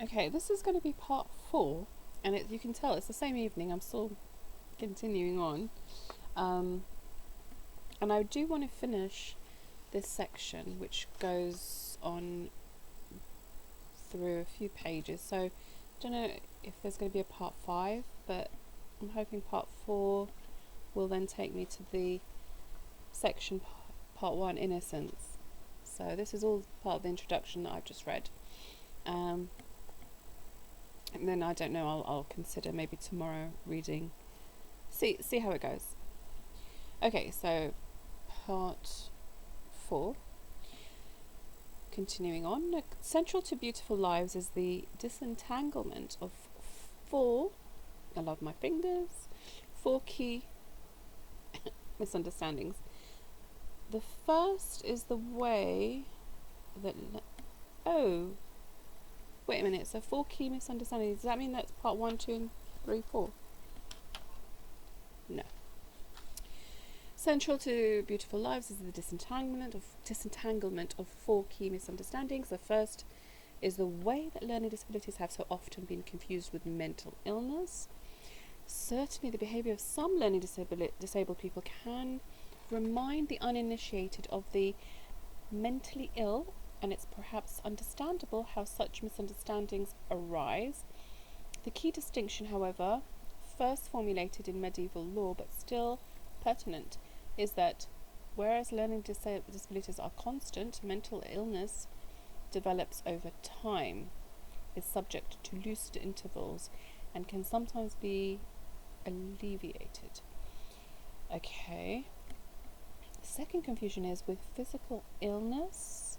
Okay, this is going to be part 4, and you can tell it's the same evening. I'm still continuing on, um, and I do want to finish this section, which goes on through a few pages. So, I don't know if there's going to be a part 5, but I'm hoping part 4 will then take me to the section part 1, innocence. So this is all part of the introduction that I've just read. And then I don't know, I'll consider maybe tomorrow reading, see how it goes. Okay, so part 4, continuing on. Central to beautiful lives is the disentanglement of 4, I love my fingers, 4 key misunderstandings. The first is the way that, oh, wait a minute, so 4 key misunderstandings, does that mean that's part 1, 2 and 3, 4? No. Central to beautiful lives is the disentanglement of 4 key misunderstandings. The first is the way that learning disabilities have so often been confused with mental illness. Certainly the behaviour of some learning disabled people can remind the uninitiated of the mentally ill, and it's perhaps understandable how such misunderstandings arise. The key distinction, however, first formulated in medieval law but still pertinent, is that whereas learning disabilities are constant, mental illness develops over time, is subject to lucid intervals, and can sometimes be alleviated. Okay. The second confusion is with physical illness.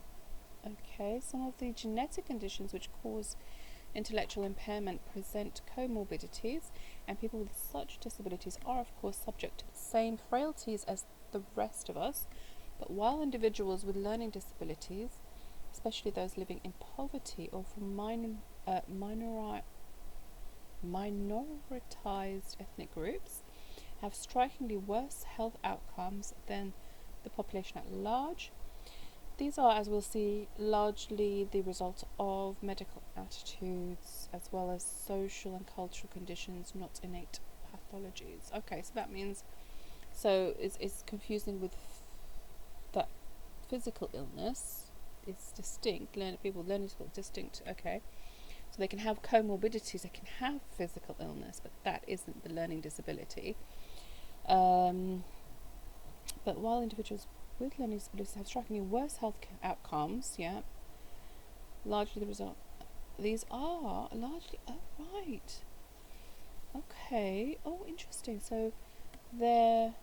Okay, some of the genetic conditions which cause intellectual impairment present comorbidities, and people with such disabilities are of course subject to the same frailties as the rest of us. But while individuals with learning disabilities, especially those living in poverty or from minoritized ethnic groups, have strikingly worse health outcomes than the population at large, these are, as we'll see, largely the result of medical attitudes as well as social and cultural conditions, not innate pathologies. Okay, so that means, so it's confusing with that physical illness is distinct. People learning is distinct. Okay, so they can have comorbidities, they can have physical illness, but that isn't the learning disability. But while individuals with learning disabilities have strikingly worse health outcomes, largely the result. These are largely, oh right, okay, oh interesting. So their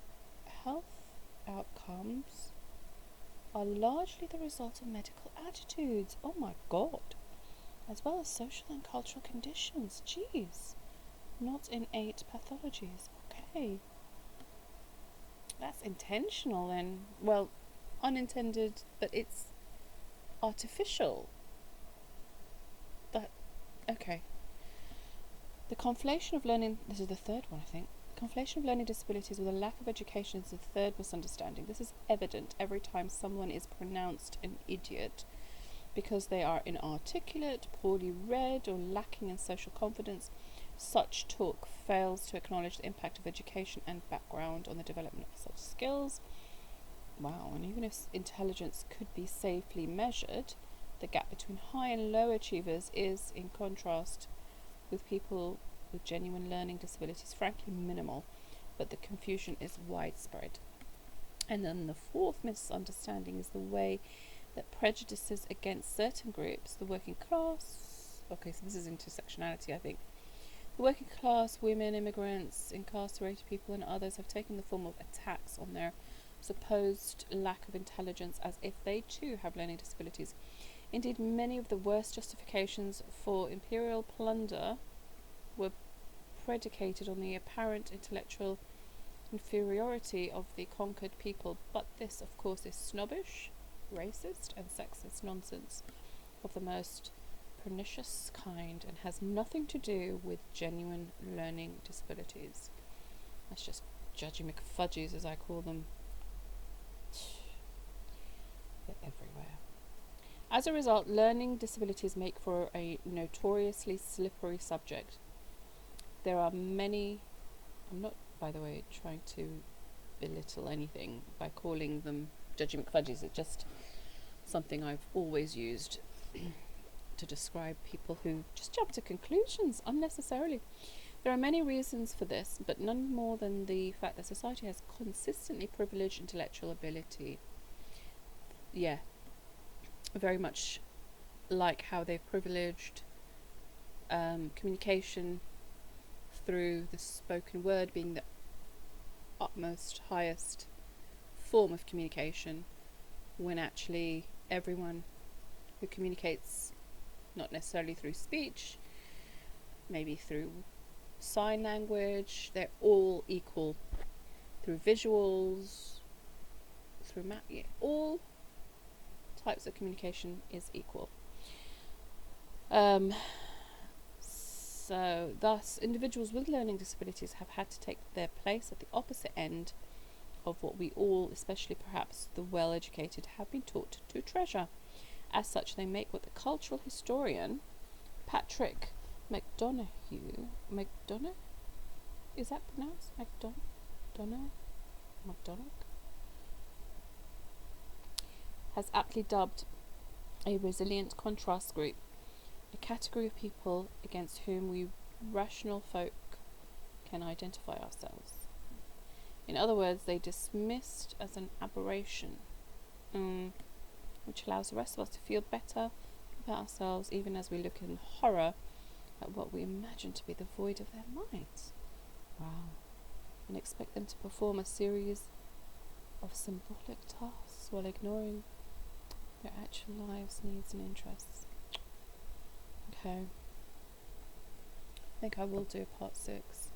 health outcomes are largely the result of medical attitudes. Oh my god, as well as social and cultural conditions. Jeez, not innate pathologies. Okay. That's intentional then. Well, unintended, but it's artificial. Okay. The conflation of learning, this is the third one I think. The conflation of learning disabilities with a lack of education is the third misunderstanding. This is evident every time someone is pronounced an idiot because they are inarticulate, poorly read, or lacking in social confidence. Such talk fails to acknowledge the impact of education and background on the development of such skills. Wow, and even if intelligence could be safely measured, the gap between high and low achievers is, in contrast with people with genuine learning disabilities, frankly minimal, but the confusion is widespread. And then the fourth misunderstanding is the way that prejudices against certain groups, the working class, okay, so this is intersectionality I think, the working class, women, immigrants, incarcerated people and others have taken the form of attacks on their supposed lack of intelligence as if they too have learning disabilities. Indeed, many of the worst justifications for imperial plunder were predicated on the apparent intellectual inferiority of the conquered people, but this of course is snobbish, racist and sexist nonsense of the most pernicious kind and has nothing to do with genuine learning disabilities. That's just judgy McFudgies, as I call them. They're everywhere. As a result, learning disabilities make for a notoriously slippery subject. There are many, I'm not, by the way, trying to belittle anything by calling them Judgy McFudgies. It's just something I've always used to describe people who just jump to conclusions unnecessarily. There are many reasons for this, but none more than the fact that society has consistently privileged intellectual ability. Yeah, very much like how they've privileged communication through the spoken word being the utmost highest form of communication, when actually everyone who communicates, not necessarily through speech, maybe through sign language, they're all equal. Through visuals, through all types of communication is equal. So thus individuals with learning disabilities have had to take their place at the opposite end of what we all, especially perhaps the well-educated, have been taught to treasure. As such, they make what the cultural historian Patrick McDonough, is that pronounced? McDonough has aptly dubbed a resilient contrast group, a category of people against whom we rational folk can identify ourselves. In other words, they dismissed as an aberration, which allows the rest of us to feel better about ourselves, even as we look in horror at what we imagine to be the void of their minds. Wow. And expect them to perform a series of symbolic tasks while ignoring their actual lives, needs and interests. Okay. I think I will do part 6.